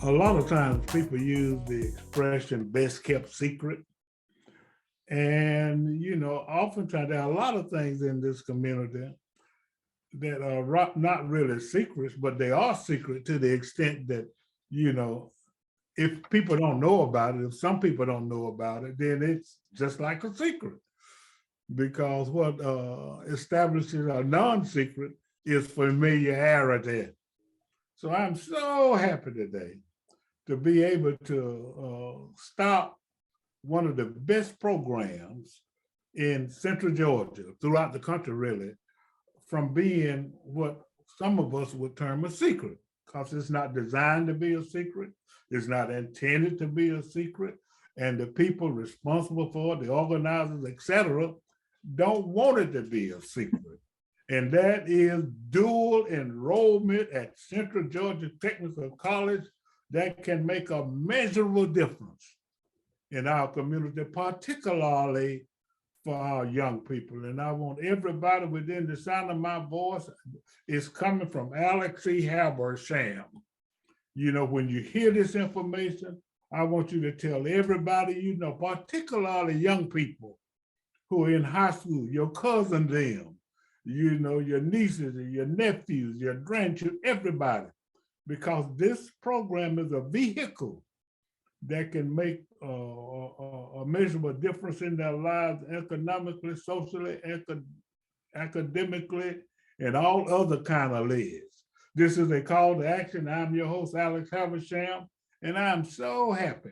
A lot of times people use the expression best kept secret. And, oftentimes there are a lot of things in this community that are not really secrets, but they are secret to the extent that, if people don't know about it, if some people don't know about it, then it's just like a secret. Because what establishes a non-secret is familiarity. So I'm so happy today to be able to stop one of the best programs in Central Georgia, throughout the country really, from being what some of us would term a secret, because it's not designed to be a secret, it's not intended to be a secret, and the people responsible for it, the organizers, etc., don't want it to be a secret. And that is dual enrollment at Central Georgia Technical College that can make a measurable difference in our community, particularly for our young people. And I want everybody within the sound of my voice is coming from Alex C. Habersham. When you hear this information, I want you to tell everybody, particularly young people who are in high school, your cousins, them, your nieces and your nephews, your grandchildren, everybody, because this program is a vehicle that can make a measurable difference in their lives economically, socially, academically, and all other kind of lives. This is a call to action. I'm your host, Alex Habersham, and I'm so happy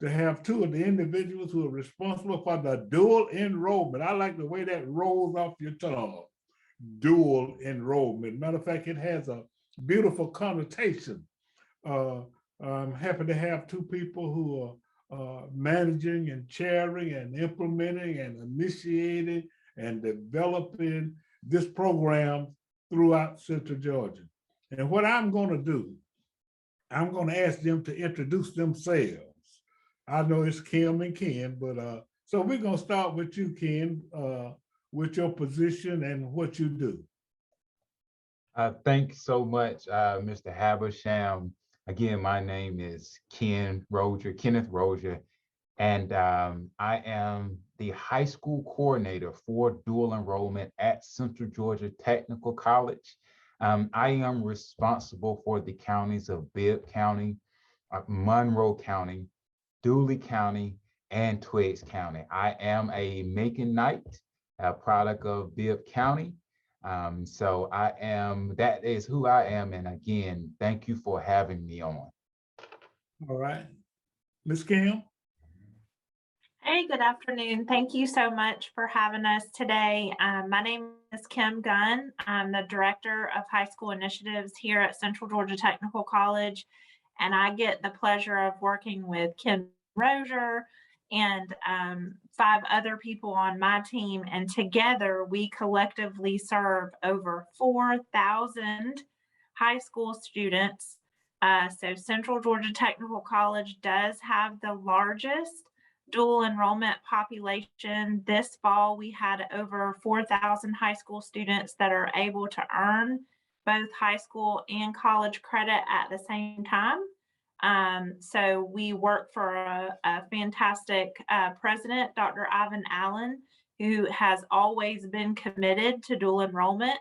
to have two of the individuals who are responsible for the dual enrollment. I like the way that rolls off your tongue, dual enrollment. Matter of fact, it has a beautiful connotation. I'm happy to have two people who are managing and chairing and implementing and initiating and developing this program throughout Central Georgia. And what I'm going to do, I'm going to ask them to introduce themselves. I know it's Kim and Ken, but so we're going to start with you, Ken, with your position and what you do. Thanks so much, Mr. Habersham. Again, my name is Kenneth Rozier, and I am the high school coordinator for dual enrollment at Central Georgia Technical College. I am responsible for the counties of Bibb County, Monroe County, Dooley County, and Twiggs County. I am a Macon Knight, a product of Bibb County. So that is who I am. And again, thank you for having me on. All right. Ms. Kim? Hey, good afternoon. Thank you so much for having us today. My name is Kim Gunn. I'm the Director of High School Initiatives here at Central Georgia Technical College, and I get the pleasure of working with Ken Rozier and 5 other people on my team, and together we collectively serve over 4,000 high school students. So Central Georgia Technical College does have the largest dual enrollment population. This fall, we had over 4,000 high school students that are able to earn both high school and college credit at the same time. So we work for a fantastic president, Dr. Ivan Allen, who has always been committed to dual enrollment.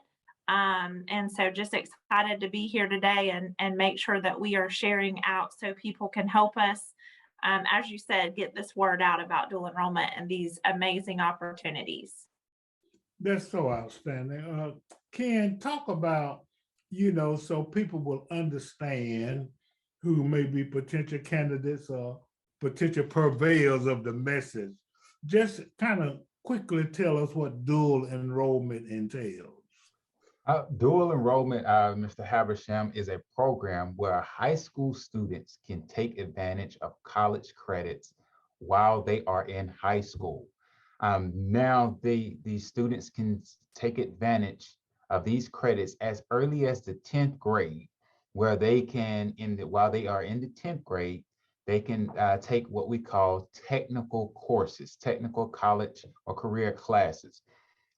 And so just excited to be here today and make sure that we are sharing out so people can help us, as you said, get this word out about dual enrollment and these amazing opportunities. That's so outstanding. Ken, talk about, so people will understand who may be potential candidates or potential purveyors of the message. Just kind of quickly tell us what dual enrollment entails. Dual enrollment, Mr. Habersham, is a program where high school students can take advantage of college credits while they are in high school. Now, the students can take advantage of these credits as early as the 10th grade, where they can, while they are in the 10th grade, they can take what we call technical courses, technical college or career classes.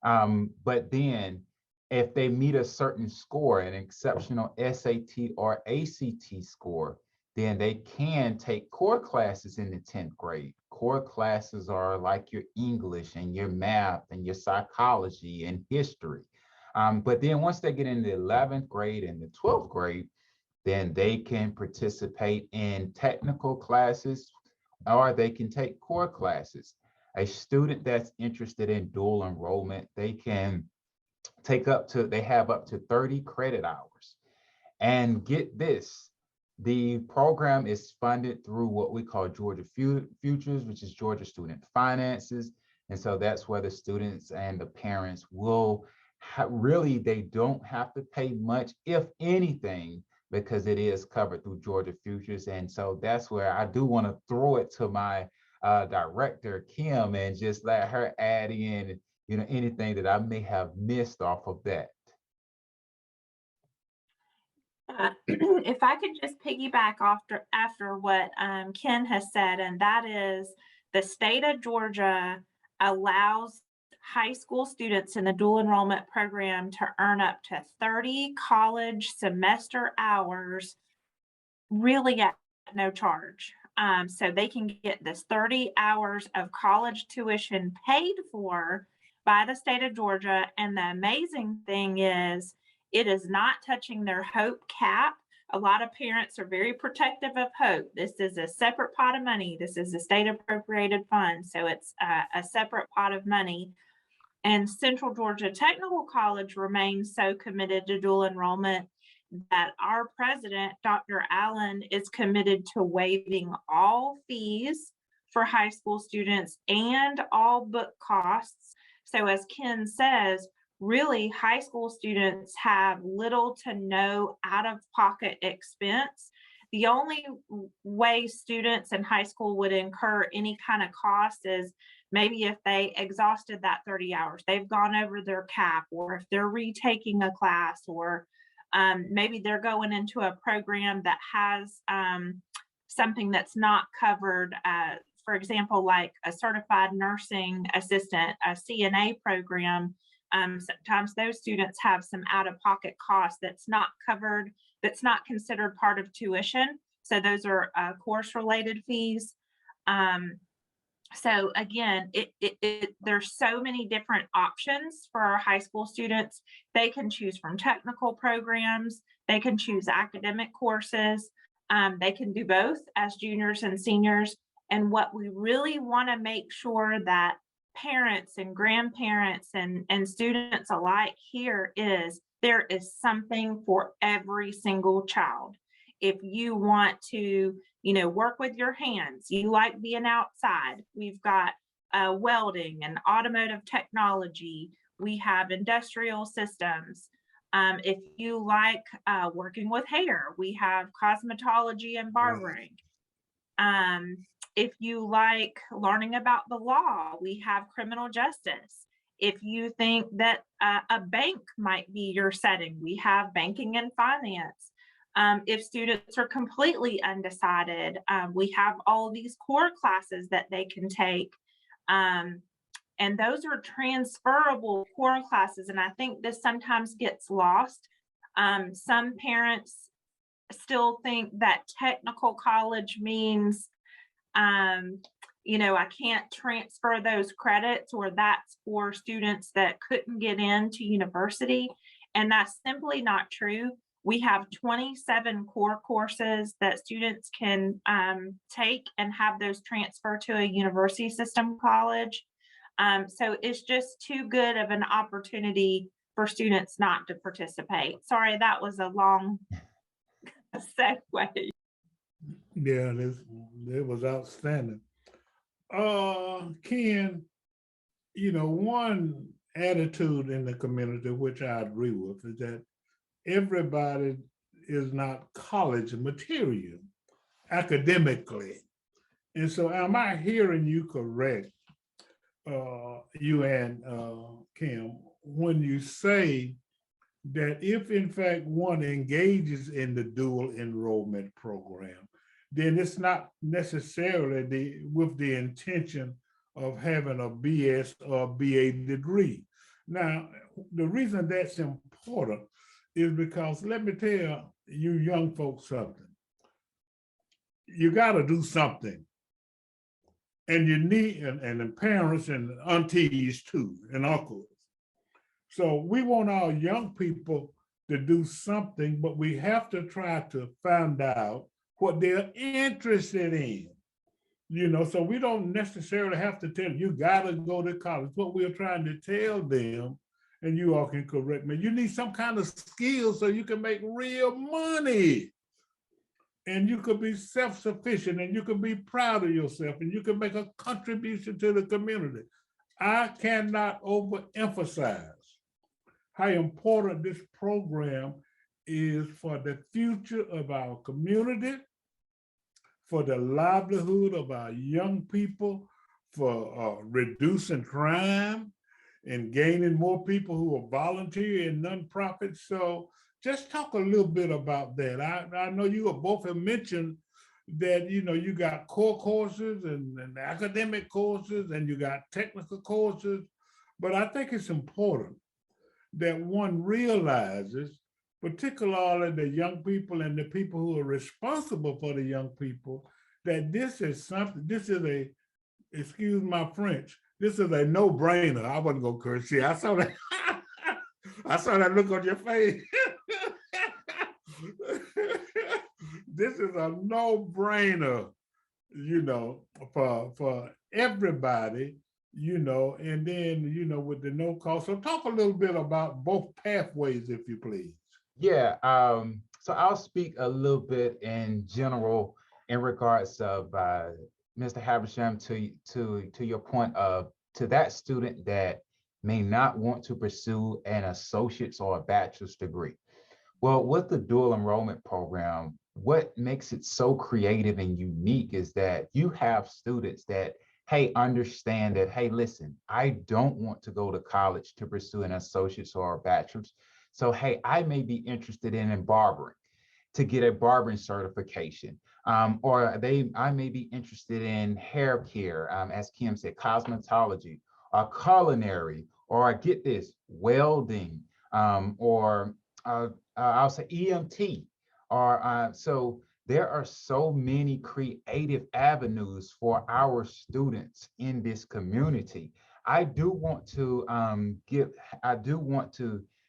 But then if they meet a certain score, an exceptional SAT or ACT score, then they can take core classes in the 10th grade. Core classes are like your English and your math and your psychology and history. But then once they get into the 11th grade and the 12th grade, then they can participate in technical classes, or they can take core classes. A student that's interested in dual enrollment, they have up to 30 credit hours. And get this, the program is funded through what we call Georgia Futures, which is Georgia Student Finances. And so that's where the students and the parents will really, they don't have to pay much, if anything, because it is covered through Georgia Futures. And so that's where I do want to throw it to my director, Kim, and just let her add in, anything that I may have missed off of that. If I could just piggyback after what Ken has said, and that is the state of Georgia allows high school students in the dual enrollment program to earn up to 30 college semester hours really at no charge. So they can get this 30 hours of college tuition paid for by the state of Georgia. And the amazing thing is, it is not touching their HOPE cap. A lot of parents are very protective of HOPE. This is a separate pot of money. This is a state appropriated fund. So it's a separate pot of money. And Central Georgia Technical College remains so committed to dual enrollment that our president, Dr. Allen, is committed to waiving all fees for high school students and all book costs. So as Ken says, really, high school students have little to no out-of-pocket expense. The only way students in high school would incur any kind of cost is maybe if they exhausted that 30 hours, they've gone over their cap, or if they're retaking a class, or maybe they're going into a program that has something that's not covered. For example, like a certified nursing assistant, a CNA program. Sometimes those students have some out-of-pocket costs that's not covered, that's not considered part of tuition. So those are course-related fees. So again, there's so many different options for our high school students. They can choose from technical programs. They can choose academic courses. They can do both as juniors and seniors. And what we really want to make sure that parents and grandparents and students alike here is there is something for every single child. If you want to, work with your hands, you like being outside, we've got welding and automotive technology, we have industrial systems. If you like working with hair, we have cosmetology and barbering. If you like learning about the law, we have criminal justice. If you think that a bank might be your setting, we have banking and finance. If students are completely undecided, we have all these core classes that they can take. And those are transferable core classes. And I think this sometimes gets lost. Some parents still think that technical college means I can't transfer those credits, or that's for students that couldn't get into university. And that's simply not true. We have 27 core courses that students can take and have those transfer to a university system college. So it's just too good of an opportunity for students not to participate. Sorry, that was a long segue. Yeah, it was outstanding. Ken, one attitude in the community, which I agree with, is that everybody is not college material academically. And so am I hearing you correct, you and Kim, when you say that if in fact one engages in the dual enrollment program, then it's not necessarily with the intention of having a BS or BA degree. Now, the reason that's important is because let me tell you young folks something. you got to do something. And you need, and the parents and aunties too, and uncles. So we want our young people to do something, but we have to try to find out what they're interested in. So we don't necessarily have to tell you gotta go to college. What we're trying to tell them, and you all can correct me, you need some kind of skill so you can make real money. And you could be self-sufficient, and you can be proud of yourself, and you can make a contribution to the community. I cannot overemphasize how important this program is for the future of our community, for the livelihood of our young people, for reducing crime and gaining more people who are volunteer in nonprofits. So just talk a little bit about that. I know you both have mentioned that, you got core courses and academic courses, and you got technical courses, but I think it's important that one realizes, particularly the young people and the people who are responsible for the young people, that this is a, excuse my French, this is a no-brainer. I wasn't gonna curse. See, I saw that. I saw that look on your face. This is a no-brainer, for everybody, and then, with the no cost. So talk a little bit about both pathways, if you please. Yeah, so I'll speak a little bit in general in regards of Mr. Habersham to your point of to that student that may not want to pursue an associate's or a bachelor's degree. Well, with the dual enrollment program, what makes it so creative and unique is that you have students that, hey, understand that, hey, listen, I don't want to go to college to pursue an associate's or a bachelor's. So, hey, I may be interested in barbering to get a barbering certification. Or I may be interested in hair care, as Kim said, cosmetology, or culinary, or get this, welding, or I'll say EMT, or so there are so many creative avenues for our students in this community. I do want to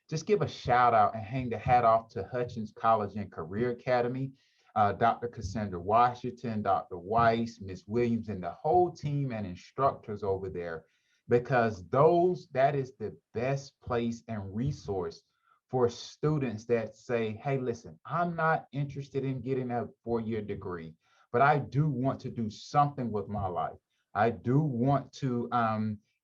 just give a shout out and hang the hat off to Hutchins College and Career Academy, Dr. Cassandra Washington, Dr. Weiss, Ms. Williams, and the whole team and instructors over there, because that is the best place and resource for students that say, hey, listen, I'm not interested in getting a 4-year degree, but I do want to do something with my life. I do want to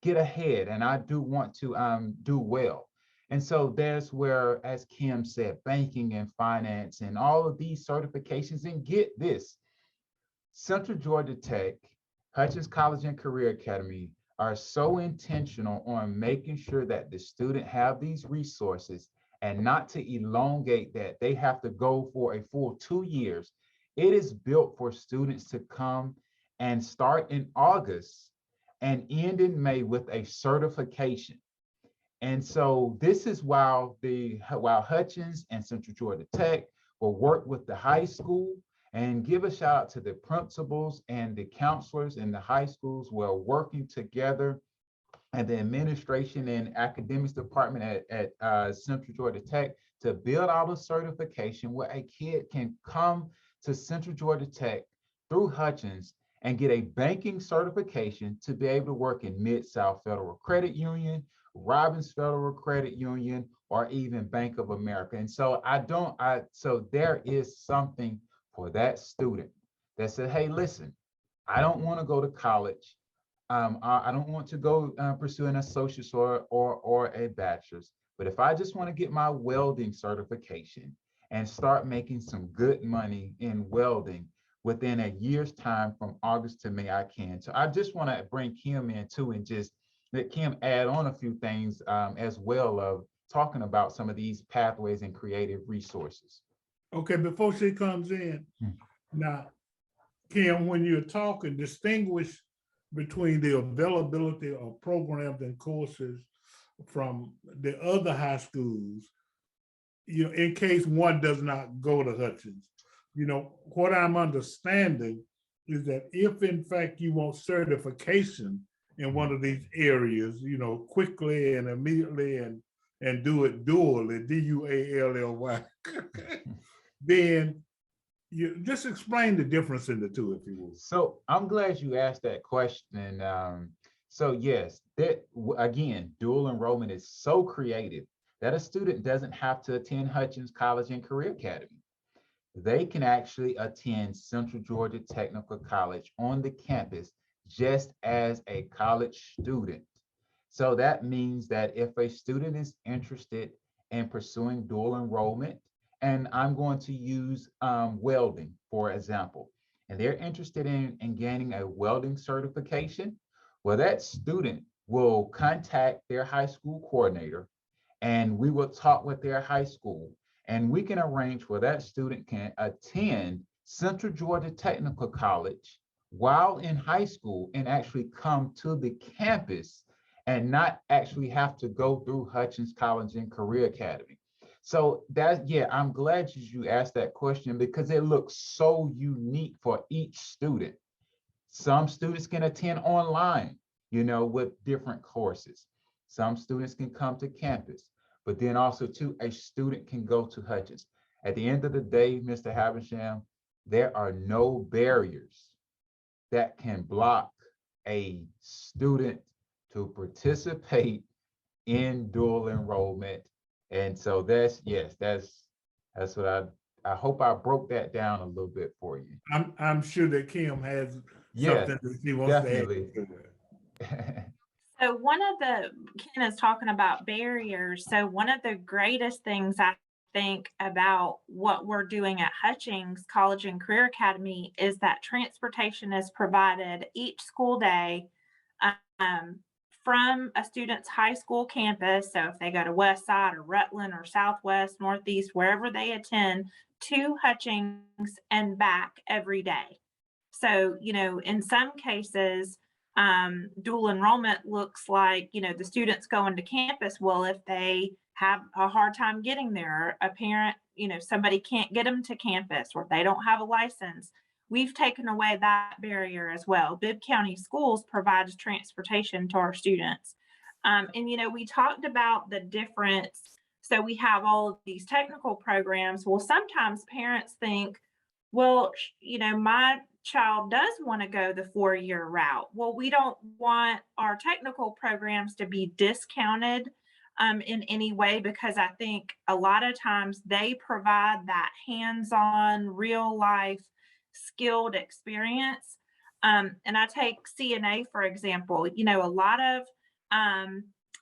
get ahead, and I do want to do well. And so there's where, as Kim said, banking and finance and all of these certifications, and get this, Central Georgia Tech, Hutchins College and Career Academy are so intentional on making sure that the student have these resources, and not to elongate that they have to go for a full 2 years. It is built for students to come and start in August and end in May with a certification. And so this is while Hutchins and Central Georgia Tech will work with the high school, and give a shout out to the principals and the counselors in the high schools who are working together, and the administration and academics department at Central Georgia Tech to build out a certification where a kid can come to Central Georgia Tech through Hutchins and get a banking certification to be able to work in Mid-South Federal Credit Union, Robbins Federal Credit Union, or even Bank of America. And so so there is something for that student that said, hey, listen, I don't want to go to college. I don't want to go pursue an associate's or a bachelor's, but if I just want to get my welding certification and start making some good money in welding within a year's time from August to May, I can. So I just want to bring Kim in too, and just let Kim add on a few things as well of talking about some of these pathways and creative resources. Okay, before she comes in, now, Kim, when you're talking, distinguish between the availability of programs and courses from the other high schools, in case one does not go to Hutchins. what I'm understanding is that if in fact you want certification in one of these areas, quickly and immediately and do it dually, D-U-A-L-L-Y, then you just explain the difference in the two, if you will. So I'm glad you asked that question. So yes, again, dual enrollment is so creative that a student doesn't have to attend Hutchins College and Career Academy. They can actually attend Central Georgia Technical College on the campus just as a college student. So that means that if a student is interested in pursuing dual enrollment, and I'm going to use welding, for example, and they're interested in gaining a welding certification, well, that student will contact their high school coordinator, and we will talk with their high school, and we can arrange where that student can attend Central Georgia Technical College while in high school and actually come to the campus and not actually have to go through Hutchins College and Career Academy. So yeah, I'm glad you asked that question because it looks so unique for each student. Some students can attend online, with different courses. Some students can come to campus, but then also too, a student can go to Hutchins. At the end of the day, Mr. Havisham, there are no barriers that can block a student to participate in dual enrollment. And so that's what I hope I broke that down a little bit for you. I'm sure that Kim has something that she wants definitely. to add. So Ken is talking about barriers. So one of the greatest things I think about what we're doing at Hutchins College and Career Academy is that transportation is provided each school day from a student's high school campus. So if they go to West Side or Rutland or Southwest, Northeast, wherever they attend, to Hutchins and back every day. So, in some cases, dual enrollment looks like, the students going to campus. Well, if they have a hard time getting there, a parent, somebody can't get them to campus or they don't have a license, we've taken away that barrier as well. Bibb County Schools provides transportation to our students. And, we talked about the difference. So we have all of these technical programs. Well, sometimes parents think, well, my child does want to go the 4-year route. Well, we don't want our technical programs to be discounted in any way, because I think a lot of times they provide that hands-on, real life, skilled experience. And I take CNA, for example. A lot of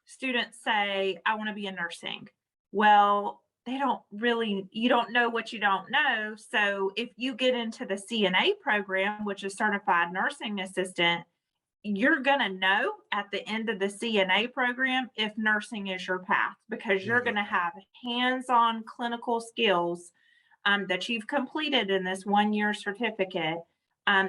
students say, I want to be in nursing. Well, you don't know what you don't know. So if you get into the CNA program, which is Certified Nursing Assistant, you're going to know at the end of the CNA program if nursing is your path, because you're going to have hands-on clinical skills that you've completed in this 1-year certificate. I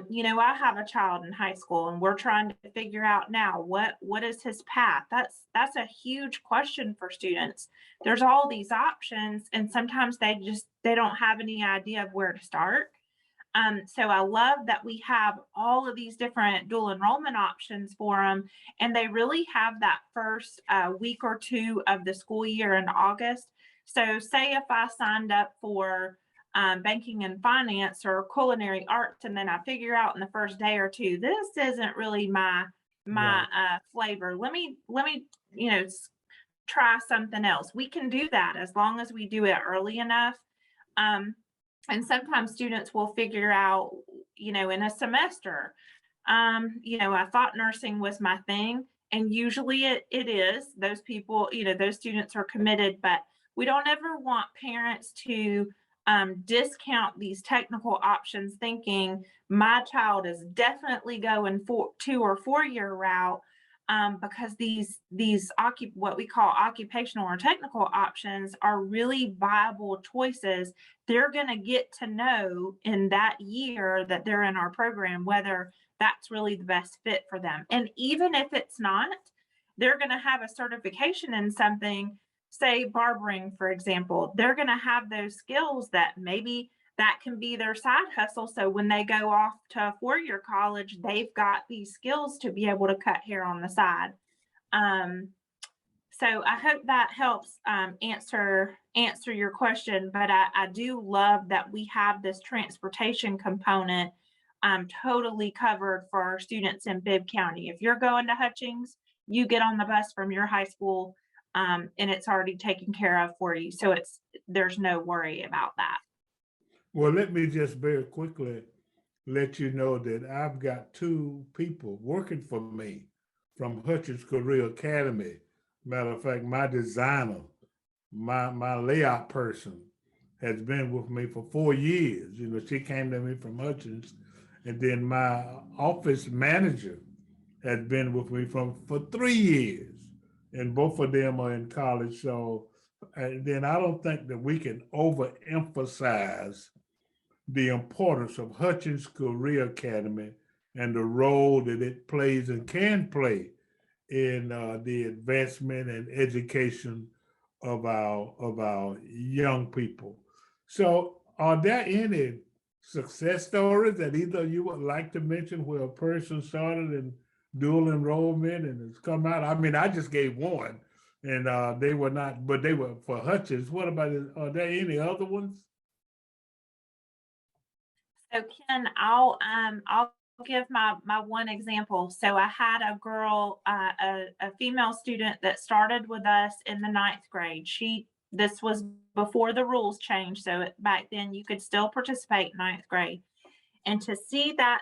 have a child in high school and we're trying to figure out now what is his path. That's a huge question for students. There's all these options and sometimes they don't have any idea of where to start. So I love that we have all of these different dual enrollment options for them, and they really have that first week or two of the school year in August. So say if I signed up for banking and finance or culinary arts, and then I figure out in the first day or two, this isn't really my flavor. Let me try something else. We can do that as long as we do it early enough. And sometimes students will figure out, in a semester, I thought nursing was my thing, and usually it is. Those people, those students are committed, but we don't ever want parents to discount these technical options thinking my child is definitely going for 2 or 4-year route, because these what we call occupational or technical options are really viable choices. They're going to get to know in that year that they're in our program whether that's really the best fit for them. And even if it's not, they're going to have a certification in something. Say barbering, for example, they're going to have those skills that maybe that can be their side hustle. So when they go off to a four-year college, they've got these skills to be able to cut hair on the side. So I hope that helps answer your question, but I do love that we have this transportation component totally covered for our students in Bibb County. If you're going to Hutchings, you get on the bus from your high school and it's already taken care of for you. So there's no worry about that. Well, let me just very quickly let you know that I've got two people working for me from Hutchins Career Academy. Matter of fact, my designer, my layout person has been with me for 4 years. You know, she came to me from Hutchins, and then my office manager has been with me for 3 years, and both of them are in college. So, and then I don't think that we can overemphasize the importance of Hutchins Career Academy and the role that it plays and can play in the advancement and education of our young people. So are there any success stories that either you would like to mention where a person started in dual enrollment and has come out? I mean, I just gave one and they were not, but they were for Hutchins. What about, are there any other ones? So Ken, I'll give my one example. So I had a girl, a female student that started with us in the 9th grade. This was before the rules changed. So back then you could still participate in 9th grade. And to see that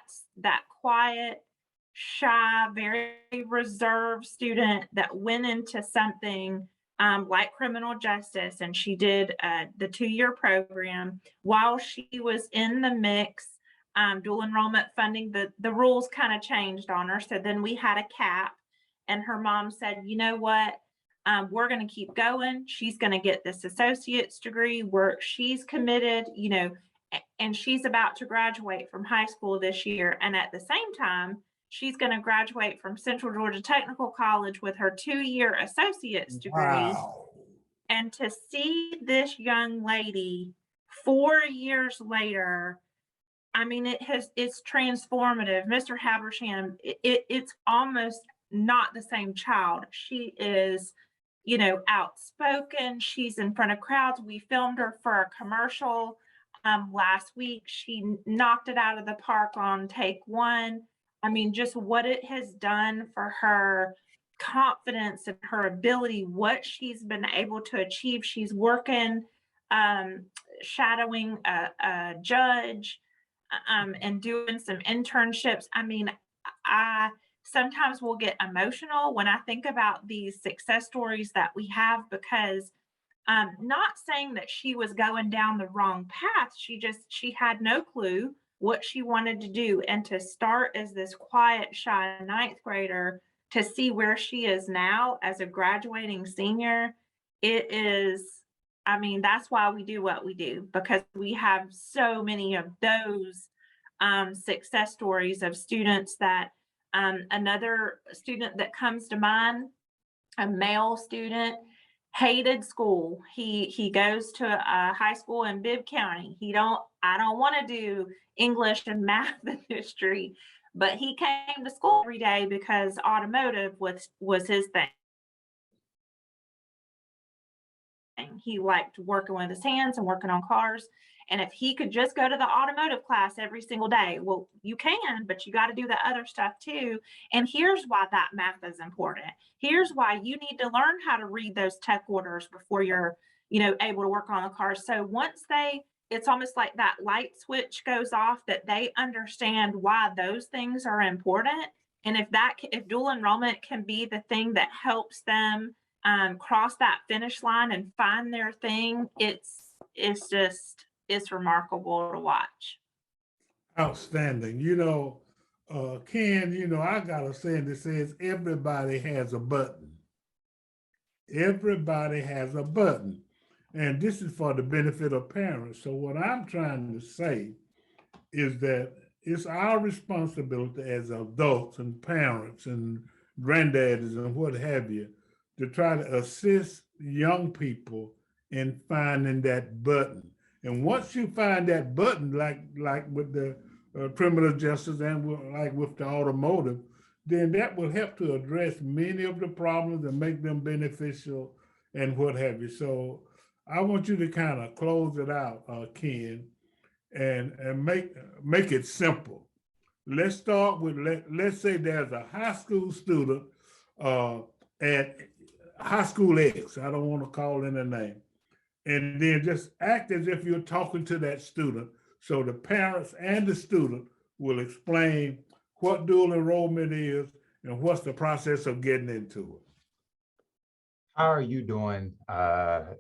quiet, shy, very reserved student that went into something like criminal justice, and she did the 2-year program while she was in the mix. Dual enrollment funding, the rules kind of changed on her. So then we had a cap, and her mom said, you know what, we're going to keep going. She's going to get this associate's degree, she's committed, you know, and she's about to graduate from high school this year. And at the same time, she's going to graduate from Central Georgia Technical College with her 2-year associate's degree. Wow. And to see this young lady 4 years later, I mean, it's transformative. Mr. Habersham, it's almost not the same child. She is, you know, outspoken. She's in front of crowds. We filmed her for a commercial last week. She knocked it out of the park on take 1. I mean, just what it has done for her confidence and her ability, what she's been able to achieve. She's working, shadowing a judge and doing some internships. I mean, I sometimes will get emotional when I think about these success stories that we have, because not saying that she was going down the wrong path. She had no clue what she wanted to do. And to start as this quiet, shy 9th grader, to see where she is now as a graduating senior, it is, I mean, that's why we do what we do, because we have so many of those success stories of students that, another student that comes to mind, a male student, hated school. He goes to a high school in Bibb County. I don't want to do English and math and history, but he came to school every day because automotive was his thing. He liked working with his hands and working on cars. And if he could just go to the automotive class every single day, well, you can, but you got to do the other stuff too. And here's why that math is important. Here's why you need to learn how to read those tech orders before you're, you know, able to work on the car. So once it's almost like that light switch goes off, that they understand why those things are important. And if dual enrollment can be the thing that helps them cross that finish line and find their thing, it's remarkable to watch. Outstanding. You know, Ken, you know, I got a saying that says everybody has a button. Everybody has a button. And this is for the benefit of parents. So what I'm trying to say is that it's our responsibility as adults and parents and granddaddies and what have you to try to assist young people in finding that button. And once you find that button, like with the criminal justice and like with the automotive, then that will help to address many of the problems and make them beneficial and what have you. So I want you to kind of close it out, Ken, and make it simple. Let's start with let's say there's a high school student at high school X. I don't want to call in a name, and then just act as if you're talking to that student, so the parents and the student will explain what dual enrollment is and what's the process of getting into it. How are you doing,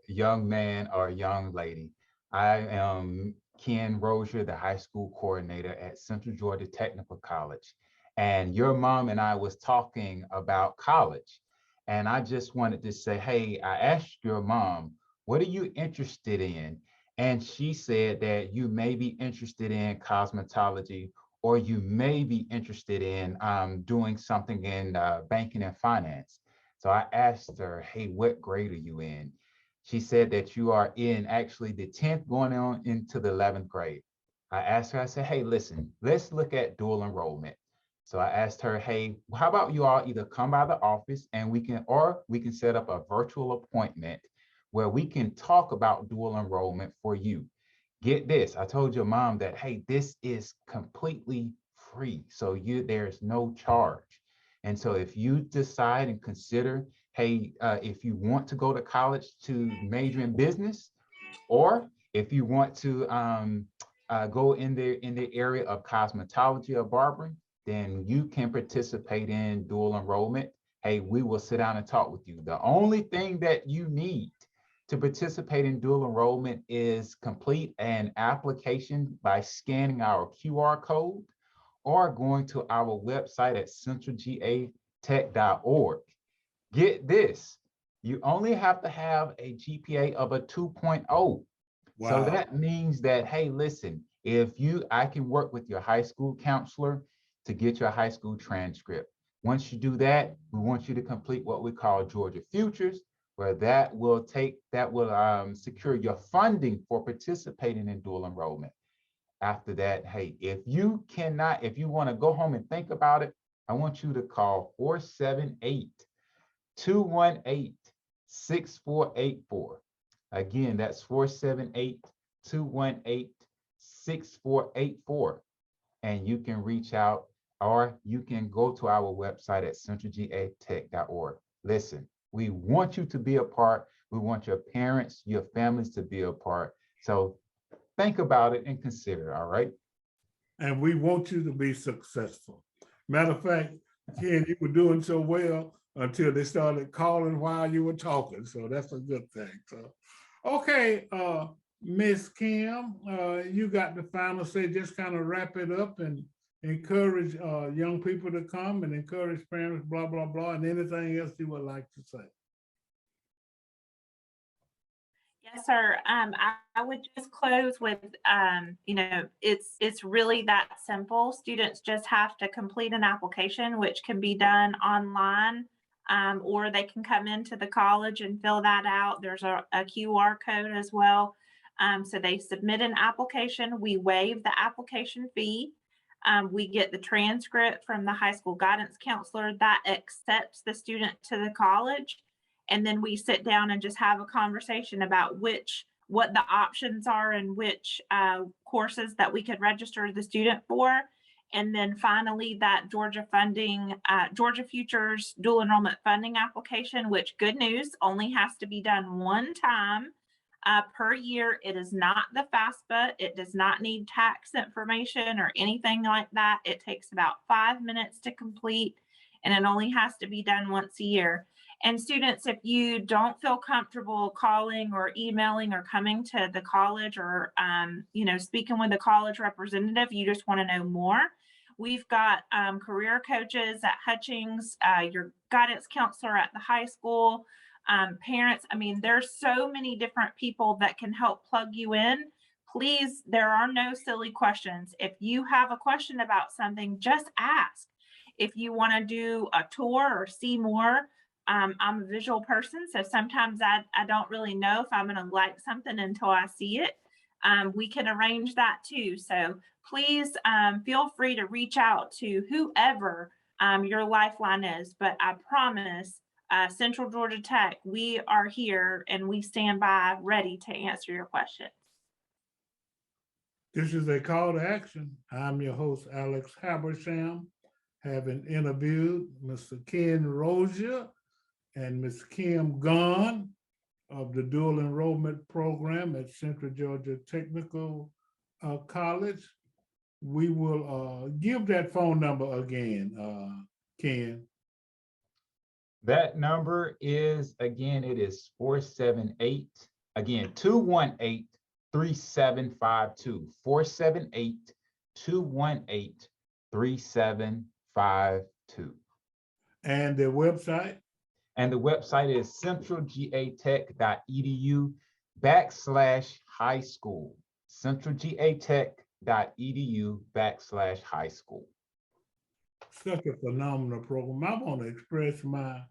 young man or young lady? I am Ken Rozier, the high school coordinator at Central Georgia Technical College. And your mom and I was talking about college. And I just wanted to say, hey, I asked your mom, what are you interested in? And she said that you may be interested in cosmetology, or you may be interested in doing something in banking and finance. So I asked her, hey, what grade are you in? She said that you are in actually the 10th going on into the 11th grade. I asked her, I said, hey, listen, let's look at dual enrollment. So I asked her, hey, how about you all either come by the office and we can set up a virtual appointment where we can talk about dual enrollment for you. Get this, I told your mom that, hey, this is completely free. So there's no charge. And so if you decide and consider, hey, if you want to go to college to major in business, or if you want to go in the area of cosmetology or barbering, then you can participate in dual enrollment. Hey, we will sit down and talk with you. The only thing that you need to participate in dual enrollment is complete an application by scanning our QR code or going to our website at centralgatech.org. Get this, you only have to have a GPA of a 2.0. Wow. So that means that, hey, listen, I can work with your high school counselor to get your high school transcript. Once you do that, we want you to complete what we call Georgia Futures, where that will secure your funding for participating in dual enrollment. After that, hey, if you want to go home and think about it, I want you to call 478-218-6484. Again, that's 478-218-6484. And you can reach out, or you can go to our website at centralgatech.org. Listen, we want you to be a part. We want your parents, your families to be a part. So think about it and consider, all right? And we want you to be successful. Matter of fact, Ken, you were doing so well until they started calling while you were talking. So that's a good thing. So, okay, Miss Kim, you got the final say. Just kind of wrap it up and encourage young people to come and encourage parents, blah, blah, blah, and anything else you would like to say. Yes, sir. I would just close with, it's really that simple. Students just have to complete an application, which can be done online, or they can come into the college and fill that out. There's a QR code as well. So they submit an application. We waive the application fee. We get the transcript from the high school guidance counselor that accepts the student to the college. And then we sit down and just have a conversation about what the options are and which courses that we could register the student for. And then finally, that Georgia Futures dual enrollment funding application, which, good news, only has to be done one time per year. It is not the FAFSA. It does not need tax information or anything like that. It takes about 5 minutes to complete, and it only has to be done once a year. And students, if you don't feel comfortable calling or emailing or coming to the college or, speaking with a college representative, you just want to know more, we've got career coaches at Hutchings, your guidance counselor at the high school, parents. I mean, there's so many different people that can help plug you in. Please, there are no silly questions. If you have a question about something, just ask. If you want to do a tour or see more, I'm a visual person, so sometimes I don't really know if I'm going to like something until I see it. we can arrange that too. So please feel free to reach out to whoever your lifeline is. But I promise, Central Georgia Tech, we are here and we stand by ready to answer your questions. This is a call to action. I'm your host, Alex Habersham, having interviewed Mr. Ken Rozier and Ms. Kim Gunn of the dual enrollment program at Central Georgia Technical College. We will give that phone number again, Ken. That number is, again, it is 478, again, 218-3752, 478-218-3752. And the website? And the website is centralgatech.edu/high school, centralgatech.edu/high school. Such a phenomenal program. I want to express my,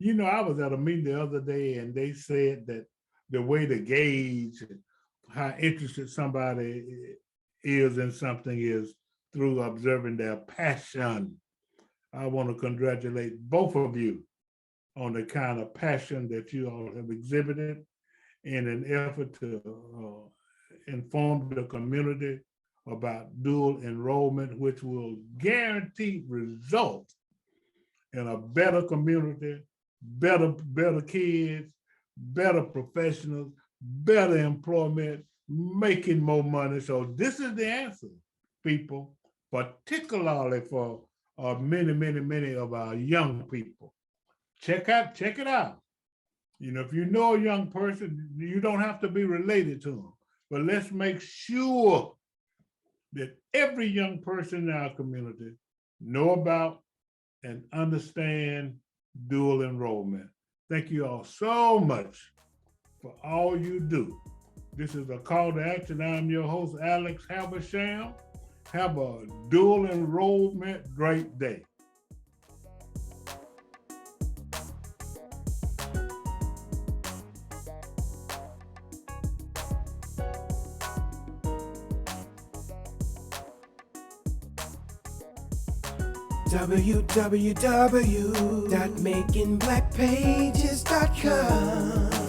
I was at a meeting the other day and they said that the way to gauge how interested somebody is in something is through observing their passion. I want to congratulate both of you on the kind of passion that you all have exhibited in an effort to inform the community about dual enrollment, which will guarantee results in a better community, better kids, better professionals, better employment, making more money. So this is the answer, people, particularly for many of our young people. Check it out. If you know a young person, you don't have to be related to them, but let's make sure that every young person in our community know about and understand dual enrollment. Thank you all so much for all you do. This is a call to action. I'm your host, Alex Habersham. Have a dual enrollment great day. www.makingblackpages.com